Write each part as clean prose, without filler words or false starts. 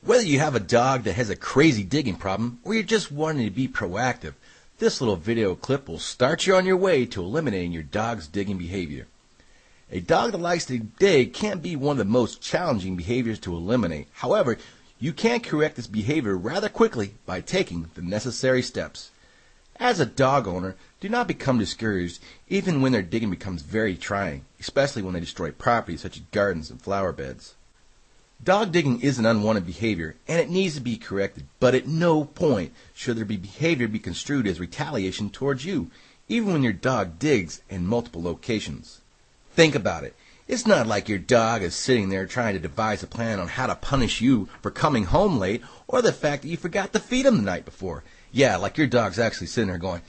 Whether you have a dog that has a crazy digging problem or you're just wanting to be proactive, this little video clip will start you on your way to eliminating your dog's digging behavior. A dog that likes to dig can be one of the most challenging behaviors to eliminate. However, you can correct this behavior rather quickly by taking the necessary steps. As a dog owner, do not become discouraged even when their digging becomes very trying, especially when they destroy property such as gardens and flower beds. Dog digging is an unwanted behavior, and it needs to be corrected, but at no point should their behavior be construed as retaliation towards you, even when your dog digs in multiple locations. Think about it. It's not like your dog is sitting there trying to devise a plan on how to punish you for coming home late, or the fact that you forgot to feed him the night before. Yeah, like your dog's actually sitting there going,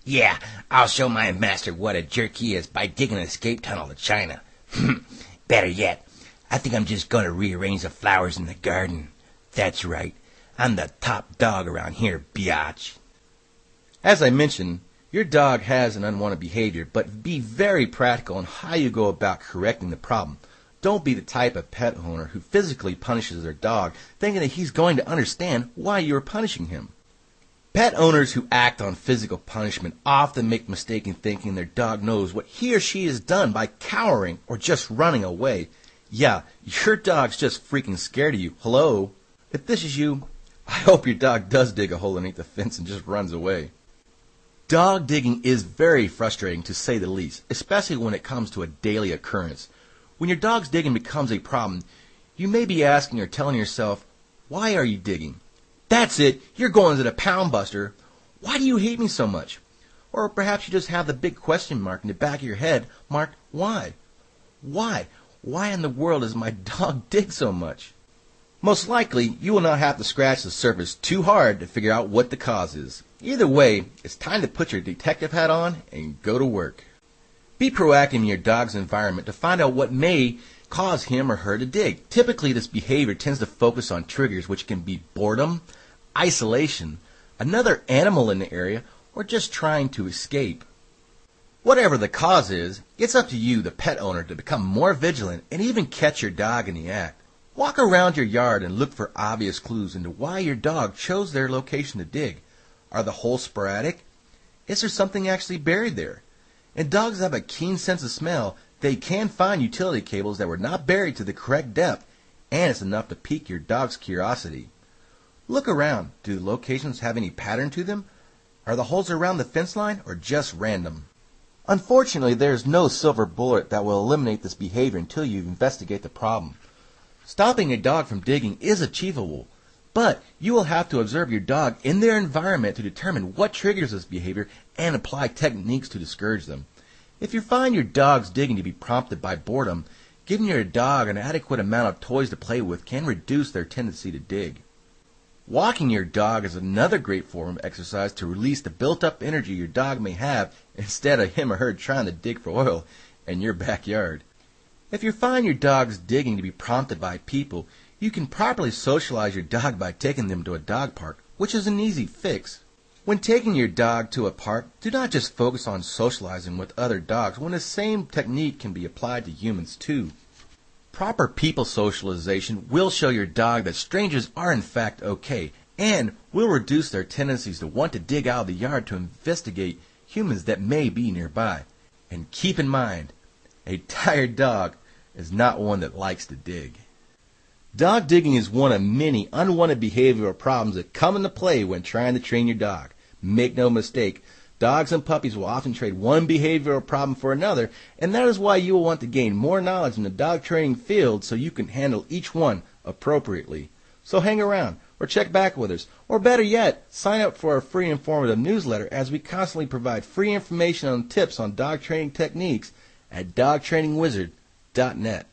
yeah, I'll show my master what a jerk he is by digging an escape tunnel to China. Better yet, I think I'm just going to rearrange the flowers in the garden. That's right. I'm the top dog around here, biatch. As I mentioned, your dog has an unwanted behavior, but be very practical on how you go about correcting the problem. Don't be the type of pet owner who physically punishes their dog, thinking that he's going to understand why you are punishing him. Pet owners who act on physical punishment often make mistake in thinking their dog knows what he or she has done by cowering or just running away. Yeah, your dog's just freaking scared of you. Hello? If this is you, I hope your dog does dig a hole underneath the fence and just runs away. Dog digging is very frustrating to say the least, especially when it comes to a daily occurrence. When your dog's digging becomes a problem, you may be asking or telling yourself, why are you digging? That's it, you're going to the pound buster. Why do you hate me so much? Or perhaps you just have the big question mark in the back of your head marked, why? Why? Why in the world does my dog dig so much? Most likely, you will not have to scratch the surface too hard to figure out what the cause is. Either way, it's time to put your detective hat on and go to work. Be proactive in your dog's environment to find out what may cause him or her to dig. Typically, this behavior tends to focus on triggers which can be boredom, isolation, another animal in the area, or just trying to escape. Whatever the cause is, it's up to you, the pet owner, to become more vigilant and even catch your dog in the act. Walk around your yard and look for obvious clues into why your dog chose their location to dig. Are the holes sporadic? Is there something actually buried there? And dogs have a keen sense of smell. They can find utility cables that were not buried to the correct depth, and it's enough to pique your dog's curiosity. Look around. Do the locations have any pattern to them? Are the holes around the fence line or just random? Unfortunately, there is no silver bullet that will eliminate this behavior until you investigate the problem. Stopping a dog from digging is achievable, but you will have to observe your dog in their environment to determine what triggers this behavior and apply techniques to discourage them. If you find your dog's digging to be prompted by boredom, giving your dog an adequate amount of toys to play with can reduce their tendency to dig. Walking your dog is another great form of exercise to release the built-up energy your dog may have instead of him or her trying to dig for oil in your backyard. If you find your dog's digging to be prompted by people, you can properly socialize your dog by taking them to a dog park, which is an easy fix. When taking your dog to a park, do not just focus on socializing with other dogs when the same technique can be applied to humans too. Proper people socialization will show your dog that strangers are in fact okay and will reduce their tendencies to want to dig out of the yard to investigate humans that may be nearby. And keep in mind, a tired dog is not one that likes to dig. Dog digging is one of many unwanted behavioral problems that come into play when trying to train your dog. Make no mistake, dogs and puppies will often trade one behavioral problem for another, and that is why you will want to gain more knowledge in the dog training field so you can handle each one appropriately. So hang around, or check back with us, or better yet, sign up for our free informative newsletter as we constantly provide free information on tips on dog training techniques at dogtrainingwizard.net.